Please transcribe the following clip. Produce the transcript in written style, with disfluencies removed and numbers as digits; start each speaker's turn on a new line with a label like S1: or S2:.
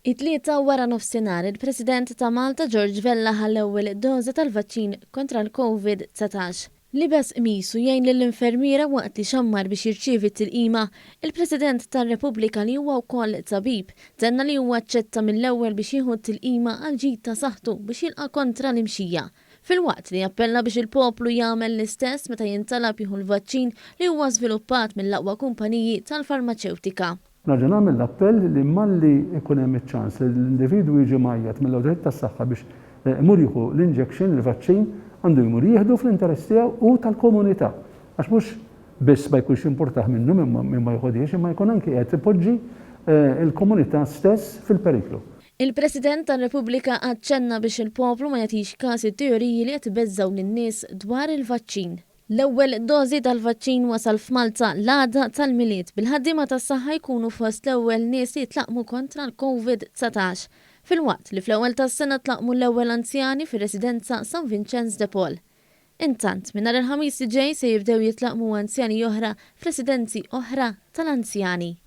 S1: It-Tlieta wara nofsinhar il-President ta' Malta Geroge Vella l-ewwel doża tal-vaċċin kontra l-COVID-19. Libes misu jgħin lill-infermiera waqt li xammar biex jirċievi t-tilqima, il-President tar-Repubblika li huwa wkoll tabib tenna li huwa aċċetta mill-ewwel biex jieħu t-tilqima għal ġid ta' saħħtu biex jilqa' kontra l-imxija. Fil-waqt li appella biex il-poplu jagħmel l-istess meta jintalab jieħu l-vaċċin li huwa żviluppat mill-aqwa kumpaniji tal-farmaċewtika.
S2: Nerġa' nagħmel l-appell li malli ikun hemm iċ-ċans li l-individwu jiġi majjat mill-awtoritajiet tas-saħħa biex imur jieħu l-injection, il-vaċċin, għandu jmur jieħdu fl-interess tiegħu u tal-komunità. Għax mhux biss ma jkunx importaħ minnu minn ma jħodihiex, imma jkun anke qed ipoġġi l-komunità stess fil-periklu.
S1: Il-President tar-Repubblika aċċenna biex il-poplu ma jagħtix każ it-teoriji li qed ibeżżgħu lin-nies dwar il-vaċċin. L-ewwel dożi tal-vaċċin wasal f'Malta l-għada tal-miliet bil-ħaddiema tas-saħħa jkunu fost l-ewwel nies li jitlaqmu kontra l-COVID-19. Fil-waqt li fl-ewwel tas-sena tlaqmu l-ewwel anzjani fir-residenza San Vincenz de Paul. Intant minn nhar il-ħamis li ġej se jibdew jitlaqmu anzjani oħra f'residenzi oħra tal-anzjani.